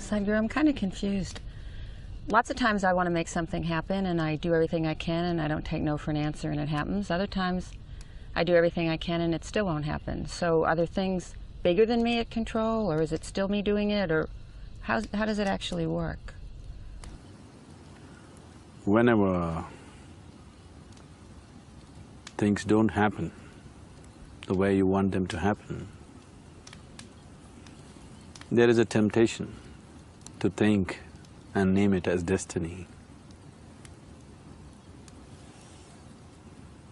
Sadhguru, I'm kind of confused. Lots of times I want to make something happen and I do everything I can and I don't take no for an answer and it happens. Other times I do everything I can and it still won't happen. So are there things bigger than me at control, or is it still me doing it, or how does it actually work? Whenever things don't happen the way you want them to happen, there is a temptation to think and name it as destiny.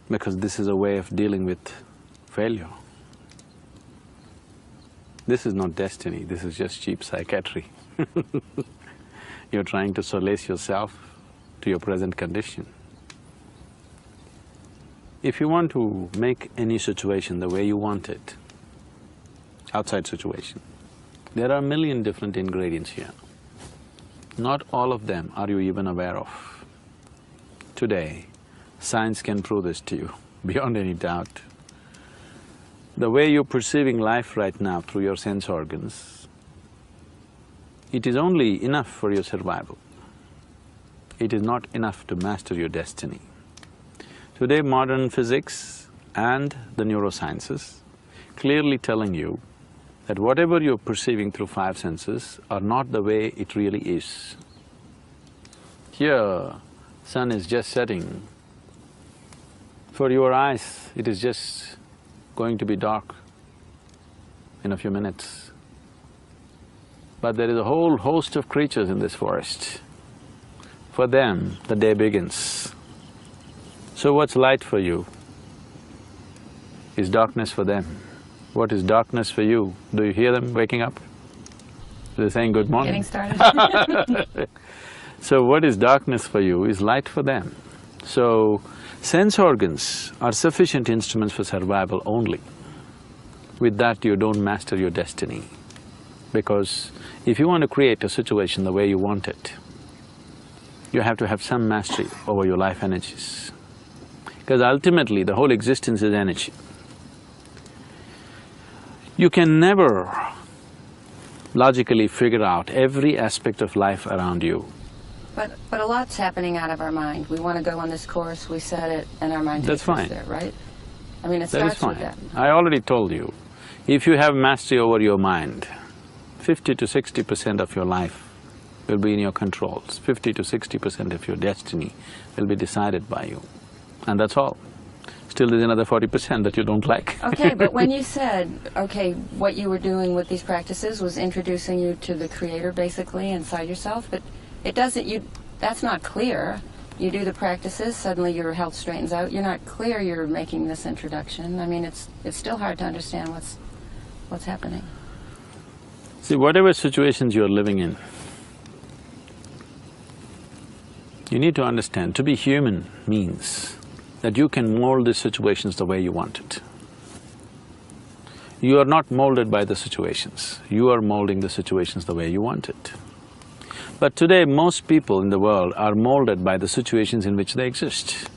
Because this is a way of dealing with failure. This is not destiny, this is just cheap psychiatry. You're trying to solace yourself to your present condition. If you want to make any situation the way you want it, outside situation, there are a million different ingredients here. Not all of them are you even aware of. Today, science can prove this to you beyond any doubt. The way you're perceiving life right now through your sense organs, it is only enough for your survival. It is not enough to master your destiny. Today, modern physics and the neurosciences clearly telling you that whatever you're perceiving through five senses are not the way it really is. Here, sun is just setting. For your eyes, it is just going to be dark in a few minutes. But there is a whole host of creatures in this forest. For them, the day begins. So what's light for you is darkness for them. What is darkness for you? Do you hear them waking up? They're saying good morning. Getting started. So what is darkness for you is light for them. So sense organs are sufficient instruments for survival only. With that, you don't master your destiny. Because if you want to create a situation the way you want it, you have to have some mastery over your life energies. Because ultimately, the whole existence is energy. You can never logically figure out every aspect of life around you. But a lot's happening out of our mind. We want to go on this course, we set it, and our mind takes us there, right? I mean, it starts with that. I already told you, if you have mastery over your mind, 50 to 60% of your life will be in your controls. 50 to 60% of your destiny will be decided by you. And that's all. Still there's another 40% that you don't like. Okay, but when you said, okay, what you were doing with these practices was introducing you to the Creator, basically, inside yourself, but it doesn't… that's not clear. You do the practices, suddenly your health straightens out, you're not clear you're making this introduction. I mean, it's still hard to understand what's happening. See, whatever situations you're living in, you need to understand, to be human means that you can mold the situations the way you want it. You are not molded by the situations, you are molding the situations the way you want it. But today, most people in the world are molded by the situations in which they exist.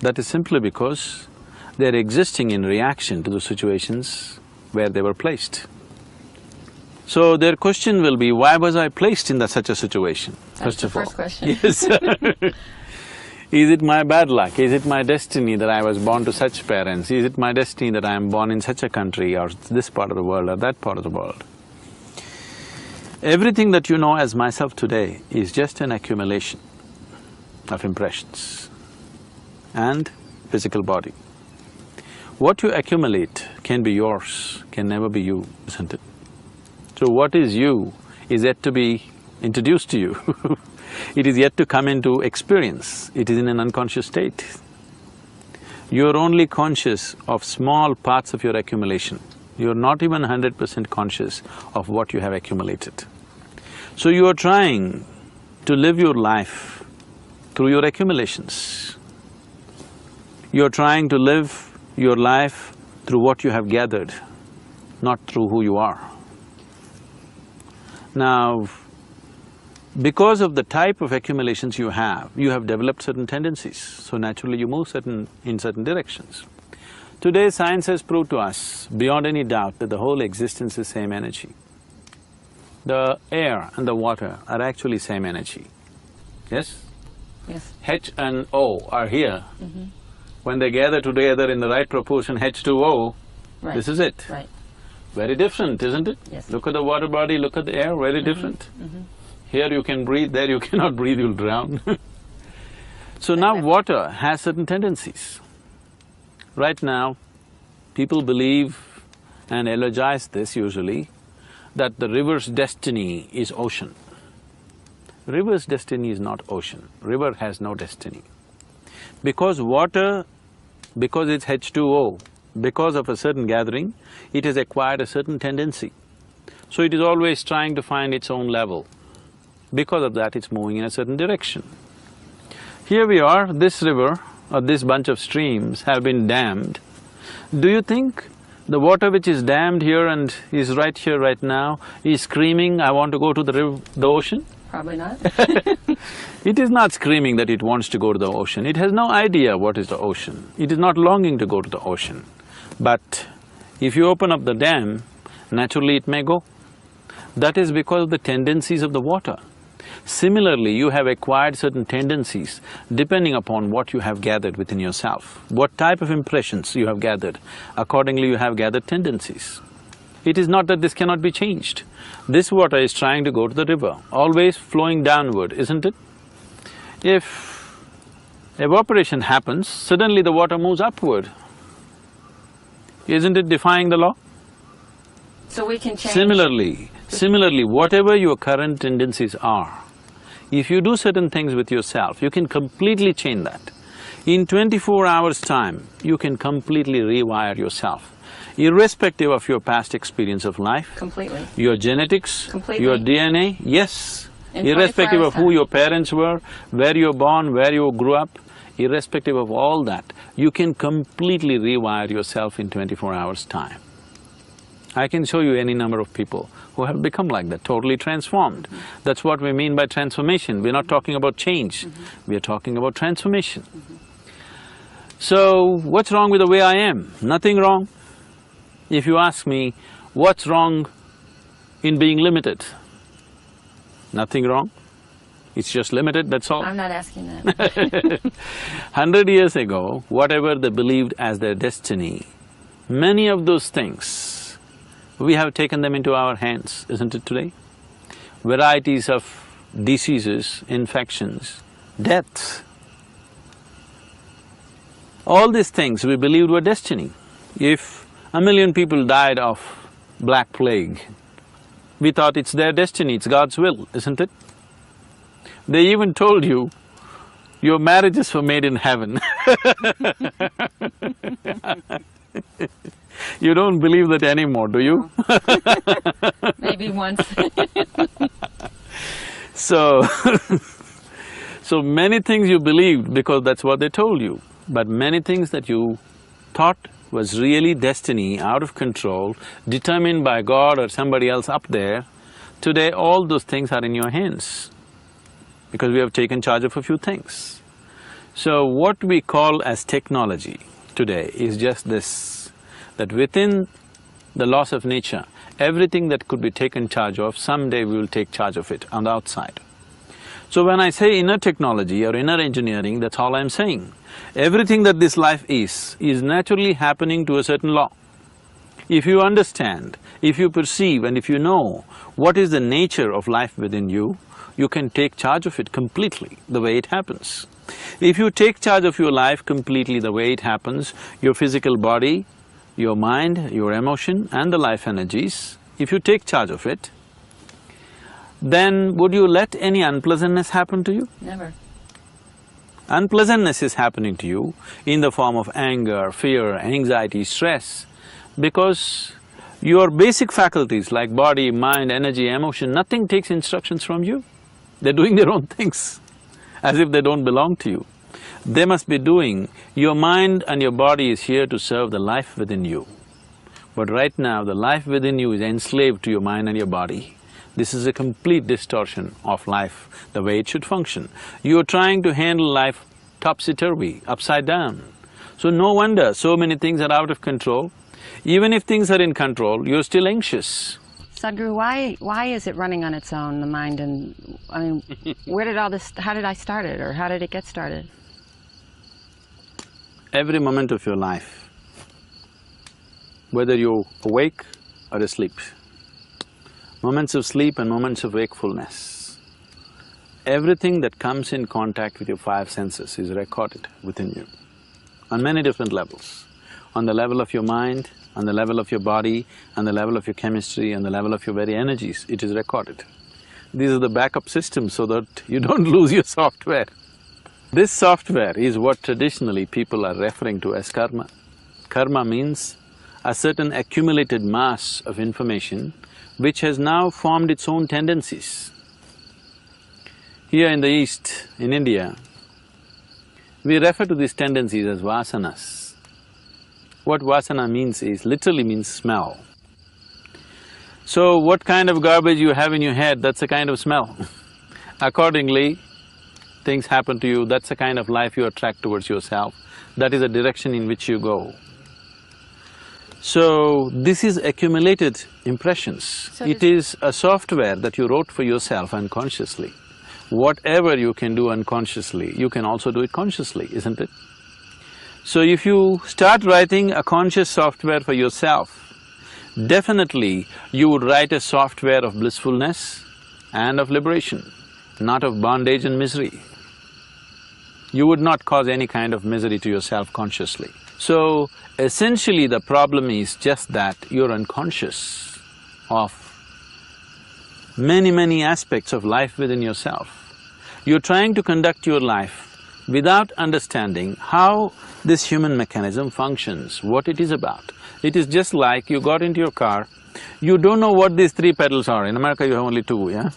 That is simply because they're existing in reaction to the situations where they were placed. So their question will be, why was I placed in such a situation? That's the first question. Yes. Is it my bad luck? Is it my destiny that I was born to such parents? Is it my destiny that I am born in such a country or this part of the world or that part of the world? Everything that you know as myself today is just an accumulation of impressions and physical body. What you accumulate can be yours, can never be you, isn't it? So what is you is yet to be introduced to you. It is yet to come into experience, it is in an unconscious state. You're only conscious of small parts of your accumulation. You're not even 100% conscious of what you have accumulated. So you are trying to live your life through your accumulations. You're trying to live your life through what you have gathered, not through who you are. Now, because of the type of accumulations you have developed certain tendencies, so naturally you move in certain directions. Today, science has proved to us, beyond any doubt, that the whole existence is same energy. the air and the water are actually same energy, yes? Yes. H and O are here. When they gather together in the right proportion, H2O, Right. this is it. Right. Very different, isn't it? Yes. Look at the water body, look at the air, very different. Here you can breathe, there you cannot breathe, you'll drown. So now water has certain tendencies. Right now, people believe and eulogize this usually, that the river's destiny is ocean. River's destiny is not ocean. River has no destiny. Because water, because it's H2O, because of a certain gathering, it has acquired a certain tendency. So it is always trying to find its own level. Because of that, it's moving in a certain direction. Here we are, this river or this bunch of streams have been dammed. Do you think the water which is dammed here and is right here right now is screaming, I want to go to the ocean? Probably not. It is not screaming that it wants to go to the ocean. It has no idea what is the ocean. It is not longing to go to the ocean. But if you open up the dam, naturally it may go. That is because of the tendencies of the water. Similarly, you have acquired certain tendencies depending upon what you have gathered within yourself, what type of impressions you have gathered. Accordingly, you have gathered tendencies. It is not that this cannot be changed. This water is trying to go to the river, always flowing downward, isn't it? If evaporation happens, suddenly the water moves upward. Isn't it defying the law? So we can change… Similarly, whatever your current tendencies are, if you do certain things with yourself, you can completely change that. In 24 hours' time, you can completely rewire yourself, irrespective of your past experience of life. Completely. Your genetics, Completely. your DNA, yes. In Irrespective 24 of who hours' your parents were, where you were born, where you grew up, irrespective of all that, you can completely rewire yourself in 24 hours' time. I can show you any number of people who have become like that, totally transformed. That's what we mean by transformation. We're not talking about change, we are talking about transformation. So, what's wrong with the way I am? Nothing wrong. If you ask me, what's wrong in being limited? Nothing wrong. It's just limited, that's all. I'm not asking that. 100 years ago, whatever they believed as their destiny, many of those things, we have taken them into our hands, isn't it today? Varieties of diseases, infections, deaths. All these things we believed were destiny. If 1 million people died of Black Plague, we thought it's their destiny, it's God's will, isn't it? They even told you, your marriages were made in heaven. You don't believe that anymore, do you? Maybe once. So, so many things you believed because that's what they told you, but many things that you thought was really destiny, out of control, determined by God or somebody else up there, today all those things are in your hands because we have taken charge of a few things. So what we call as technology today is just this, that within the laws of nature, everything that could be taken charge of, someday we will take charge of it on the outside. So when I say inner technology or inner engineering, that's all I'm saying. Everything that this life is naturally happening to a certain law. If you understand, if you perceive and if you know what is the nature of life within you, you can take charge of it completely the way it happens. If you take charge of your life completely the way it happens, your physical body, your mind, your emotion and the life energies, if you take charge of it, then would you let any unpleasantness happen to you? Never. Unpleasantness is happening to you in the form of anger, fear, anxiety, stress, because your basic faculties like body, mind, energy, emotion, nothing takes instructions from you. They're doing their own things, as if they don't belong to you. They must be doing… Your mind and your body is here to serve the life within you. But right now, the life within you is enslaved to your mind and your body. This is a complete distortion of life, the way it should function. You're trying to handle life topsy-turvy, upside down. So no wonder so many things are out of control. Even if things are in control, you're still anxious. Sadhguru, why is it running on its own, the mind? And I mean, where did all this, how did I start it, or how did it get started? Every moment of your life, whether you're awake or asleep, moments of sleep and moments of wakefulness, everything that comes in contact with your five senses is recorded within you on many different levels. On the level of your mind, on the level of your body, on the level of your chemistry, on the level of your very energies, it is recorded. These are the backup systems so that you don't lose your software. This software is what traditionally people are referring to as karma. Karma means a certain accumulated mass of information which has now formed its own tendencies. Here in the East, in India, we refer to these tendencies as vasanas. What vasana means is, literally means smell. So what kind of garbage you have in your head, that's a kind of smell. Accordingly, things happen to you, that's the kind of life you attract towards yourself, that is the direction in which you go. So, this is accumulated impressions. So it is a software that you wrote for yourself unconsciously. Whatever you can do unconsciously, you can also do it consciously, isn't it? So if you start writing a conscious software for yourself, definitely you would write a software of blissfulness and of liberation, not of bondage and misery. You would not cause any kind of misery to yourself consciously. So, essentially the problem is just that you're unconscious of many aspects of life within yourself. You're trying to conduct your life without understanding how this human mechanism functions, what it is about. It is just like you got into your car, you don't know what these three pedals are. In America you have only two, yeah?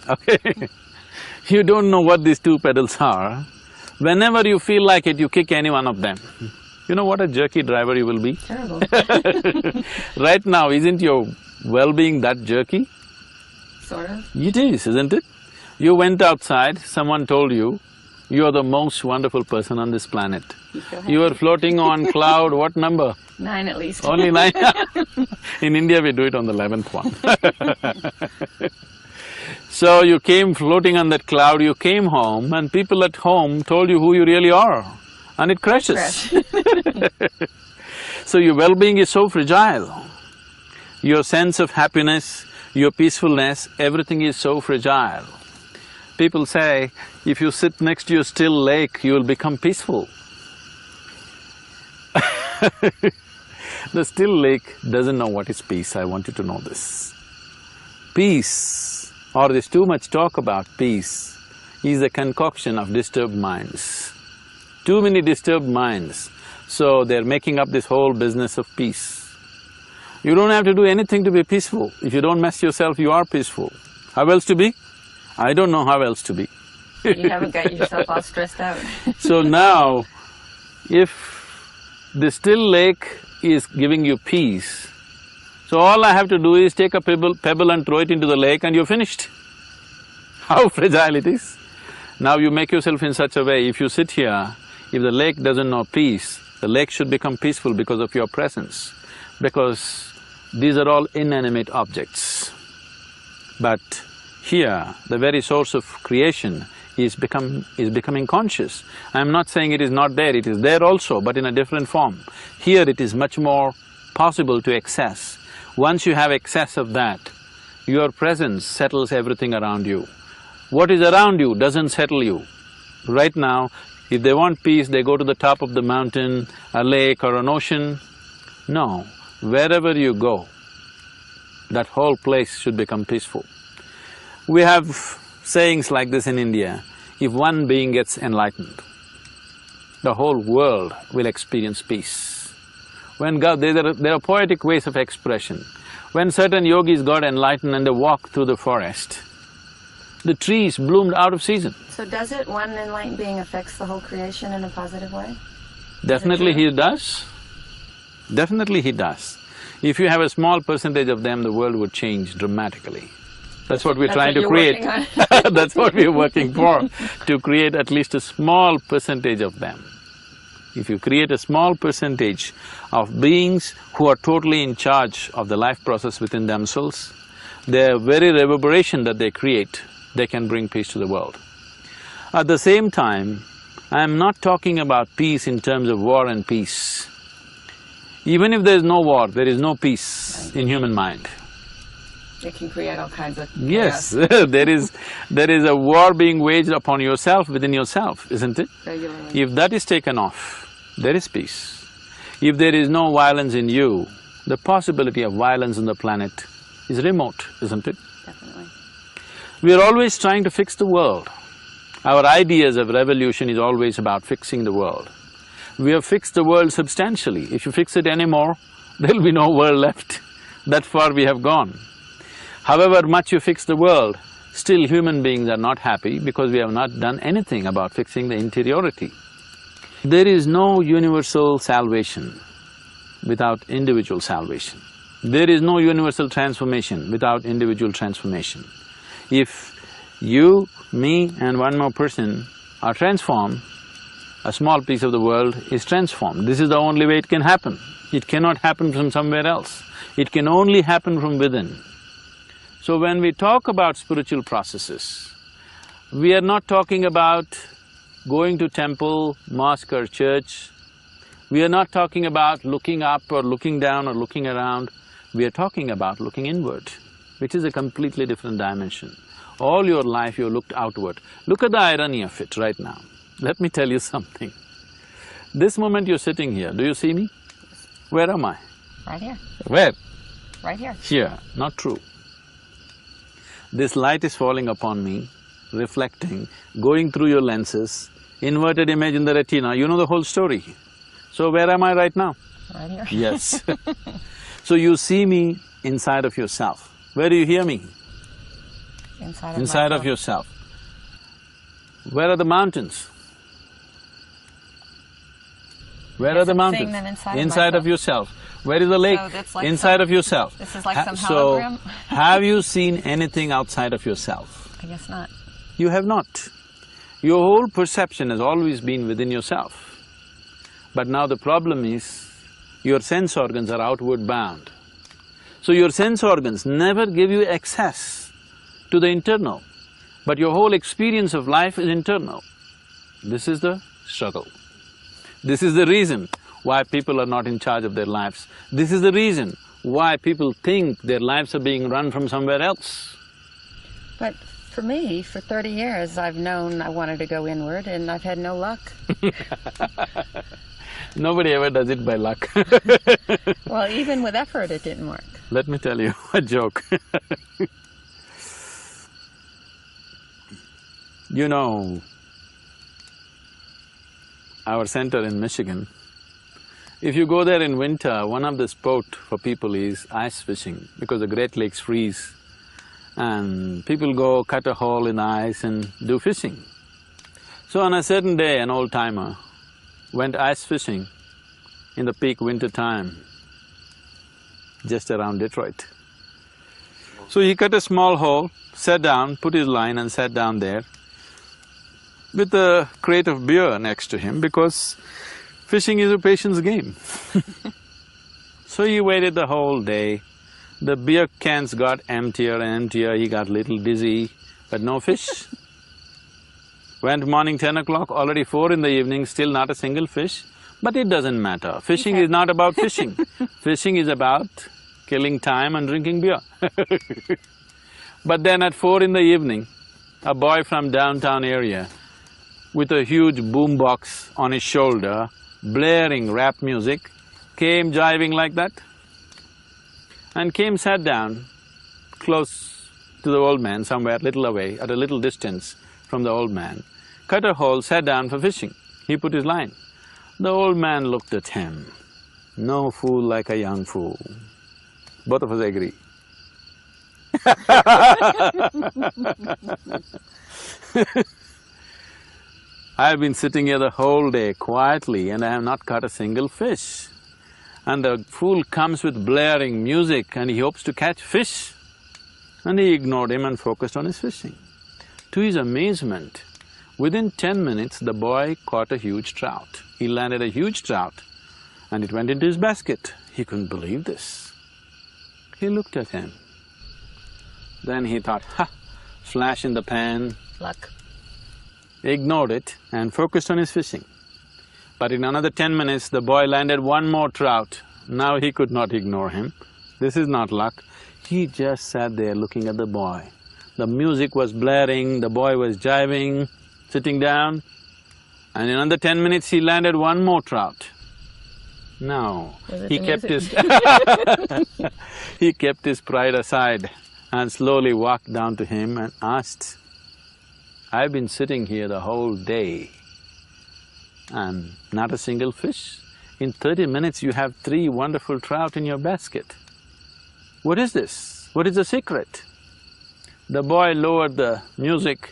Okay. You don't know what these two pedals are. Whenever you feel like it, you kick any one of them. You know what a jerky driver you will be? Terrible. Right now, isn't your well-being that jerky? Sort of. It is, isn't it? You went outside, someone told you, you're the most wonderful person on this planet. You were floating on cloud, what number? 9 at least. Only 9? In India we do it on the 11th one. So you came floating on that cloud, you came home and people at home told you who you really are, and it crashes. So your well-being is so fragile. Your sense of happiness, your peacefulness, everything is so fragile. People say, if you sit next to a still lake, you will become peaceful. The still lake doesn't know what is peace, I want you to know this. Peace, or there's too much talk about peace, is a concoction of disturbed minds. Too many disturbed minds, so they're making up this whole business of peace. You don't have to do anything to be peaceful. If you don't mess yourself, you are peaceful. How else to be? I don't know how else to be. You haven't got yourself all stressed out. So now, if the still lake is giving you peace, so all I have to do is take a pebble and throw it into the lake and you're finished. How fragile it is. Now you make yourself in such a way, if you sit here, if the lake doesn't know peace, the lake should become peaceful because of your presence, because these are all inanimate objects. But here, the very source of creation is becoming conscious. I'm not saying it is not there, it is there also, but in a different form. Here it is much more possible to access. Once you have access of that, your presence settles everything around you. What is around you doesn't settle you. Right now, if they want peace, they go to the top of the mountain, a lake or an ocean. No, wherever you go, that whole place should become peaceful. We have sayings like this in India, if one being gets enlightened, the whole world will experience peace. When God… there are poetic ways of expression. When certain yogis got enlightened and they walked through the forest, the trees bloomed out of season. So does it, one enlightened being affects the whole creation in a positive way? Definitely he does. Definitely he does. If you have a small percentage of them, the world would change dramatically. That's what we're trying to create. That's what we're working for, to create at least a small percentage of them. If you create a small percentage of beings who are totally in charge of the life process within themselves, their very reverberation that they create, they can bring peace to the world. At the same time, I am not talking about peace in terms of war and peace. Even if there is no war, there is no peace in human mind. It can create all kinds of chaos. Yes, there is a war being waged upon yourself, within yourself, isn't it? Regularly. If that is taken off, there is peace. If there is no violence in you, the possibility of violence on the planet is remote, isn't it? Definitely. We are always trying to fix the world. Our ideas of revolution is always about fixing the world. We have fixed the world substantially. If you fix it anymore, there'll be no world left. That far we have gone. However much you fix the world, still human beings are not happy because we have not done anything about fixing the interiority. There is no universal salvation without individual salvation. There is no universal transformation without individual transformation. If you, me and one more person are transformed, a small piece of the world is transformed. This is the only way it can happen. It cannot happen from somewhere else. It can only happen from within. So when we talk about spiritual processes, we are not talking about going to temple, mosque or church. We are not talking about looking up or looking down or looking around. We are talking about looking inward, which is a completely different dimension. All your life you looked outward. Look at the irony of it right now. Let me tell you something. This moment you're sitting here, do you see me? Where am I? Right here. Where? Right here. Here. Not true. This light is falling upon me, reflecting, going through your lenses, inverted image in the retina, you know the whole story. So where am I right now? Right here. Yes. So you see me inside of yourself. Where do you hear me? Inside of yourself. Where are the mountains? Where are the mountains? Seeing them inside of yourself. Where is the lake? So that's like inside of yourself. This is like some So, hologram? have you seen anything outside of yourself? I guess not. You have not. Your whole perception has always been within yourself. But now the problem is, your sense organs are outward bound. So your sense organs never give you access to the internal, but your whole experience of life is internal. This is the struggle. This is the reason why people are not in charge of their lives. This is the reason why people think their lives are being run from somewhere else. But for me, for 30 years, I've known I wanted to go inward and I've had no luck. Nobody ever does it by luck. Well, even with effort, it didn't work. Let me tell you a joke. You know, our center in Michigan, if you go there in winter, one of the sport for people is ice fishing because the Great Lakes freeze and people go cut a hole in the ice and do fishing. So on a certain day, an old-timer went ice fishing in the peak winter time, just around Detroit. So he cut a small hole, sat down, put his line and sat down there with a crate of beer next to him because fishing is a patience game. So he waited the whole day. The beer cans got emptier and emptier, he got little dizzy, but no fish. Went morning 10 o'clock, already 4 in the evening, still not a single fish. But it doesn't matter, fishing is not about fishing. Fishing is about killing time and drinking beer. But then at 4 in the evening, a boy from downtown area with a huge boombox on his shoulder, blaring rap music, came jiving like that and came, sat down close to the old man, somewhere little away, at a little distance from the old man, cut a hole, sat down for fishing. He put his line. The old man looked at him. No fool like a young fool. Both of us agree. I have been sitting here the whole day quietly and I have not caught a single fish. And the fool comes with blaring music and he hopes to catch fish. And he ignored him and focused on his fishing. To his amazement, within 10 minutes the boy caught a huge trout. He landed a huge trout and it went into his basket. He couldn't believe this. He looked at him. Then he thought, ha, flash in the pan, Luck. ignored it and focused on his fishing. But in another 10 minutes, the boy landed one more trout. Now he could not ignore him. This is not luck. He just sat there looking at the boy. The music was blaring, the boy was jiving, sitting down, and in another 10 minutes he landed one more trout. No, he kept his he kept his pride aside and slowly walked down to him and asked, "I've been sitting here the whole day and not a single fish. In 30 minutes you have 3 wonderful trout in your basket. What is this? What is the secret?" The boy lowered the music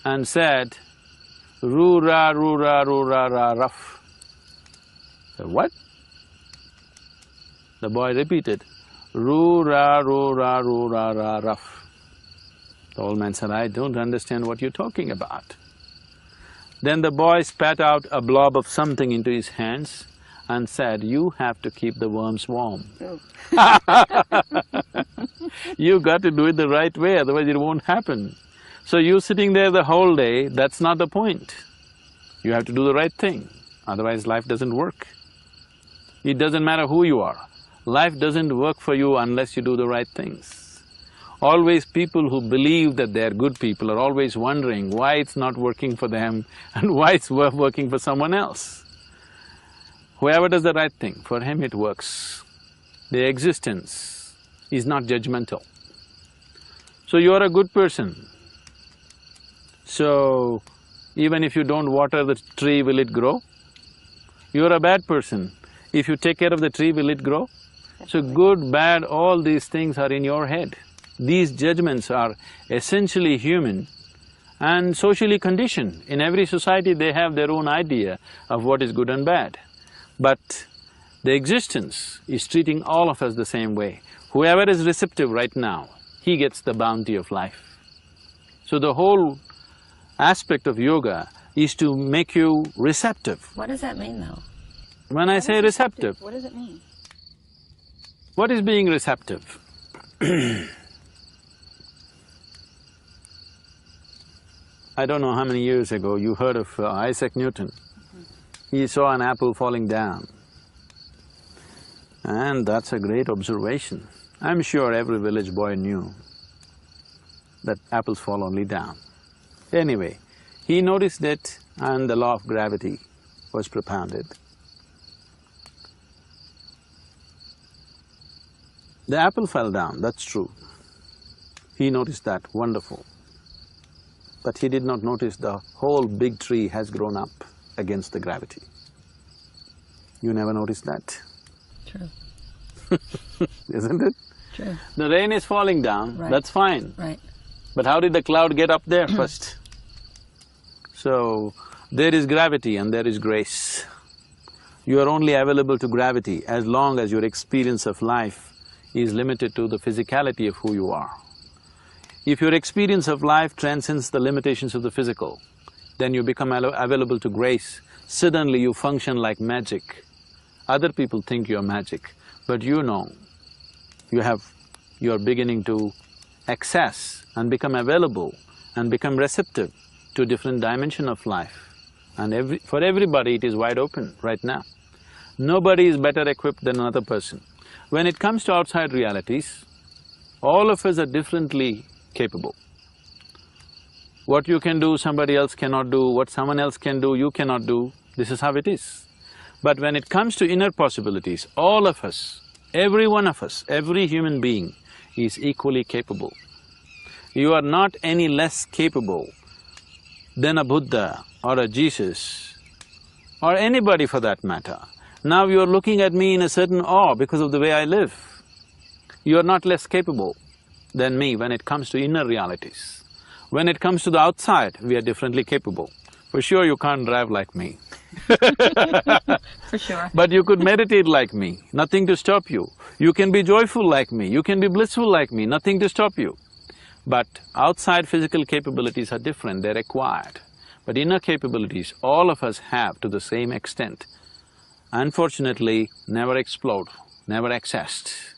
and said, "Roo-ra, roo-ra, roo-ra, ra, rough." Said, "What?" The boy repeated, "Roo-ra, roo-ra, roo-ra, ra, rough." The old man said, "I don't understand what you're talking about." Then the boy spat out a blob of something into his hands and said, "You have to keep the worms warm." Oh. You got to do it the right way, otherwise it won't happen. So you sitting there the whole day, that's not the point. You have to do the right thing, otherwise life doesn't work. It doesn't matter who you are, life doesn't work for you unless you do the right things. Always people who believe that they're good people are always wondering why it's not working for them and why it's working for someone else. Whoever does the right thing, for him it works. The existence is not judgmental. So you are a good person. So, even if you don't water the tree, will it grow? You are a bad person. If you take care of the tree, will it grow? So good, bad, all these things are in your head. These judgments are essentially human and socially conditioned. In every society they have their own idea of what is good and bad. But the existence is treating all of us the same way. Whoever is receptive right now, he gets the bounty of life. So the whole aspect of yoga is to make you receptive. What does that mean, though? When I say receptive, what does it mean? what is being receptive? I don't know how many years ago you heard of Isaac Newton. He saw an apple falling down. And that's a great observation. I'm sure every village boy knew that apples fall only down. Anyway, he noticed it and the law of gravity was propounded. The apple fell down, that's true. He noticed that, wonderful. But he did not notice the whole big tree has grown up against the gravity. You never noticed that? True. Isn't it? True. The rain is falling down, Right. that's fine. Right. But how did the cloud get up there first? So, there is gravity and there is grace. You are only available to gravity as long as your experience of life is limited to the physicality of who you are. If your experience of life transcends the limitations of the physical, then you become available to grace. Suddenly you function like magic. Other people think you're magic, but you know, you're beginning to access and become available and become receptive to a different dimension of life. And for everybody it is wide open right now. Nobody is better equipped than another person. When it comes to outside realities, all of us are differently capable. What you can do, somebody else cannot do, what someone else can do, you cannot do, this is how it is. But when it comes to inner possibilities, all of us, every one of us, every human being is equally capable. You are not any less capable than a Buddha or a Jesus or anybody for that matter. Now you are looking at me in a certain awe because of the way I live. You are not less capable than me when it comes to inner realities. When it comes to the outside, we are differently capable. For sure you can't drive like me. For sure. But you could meditate like me, nothing to stop you. You can be joyful like me, you can be blissful like me, nothing to stop you. But outside physical capabilities are different, they're acquired. But inner capabilities, all of us have to the same extent. Unfortunately, never explored, never accessed.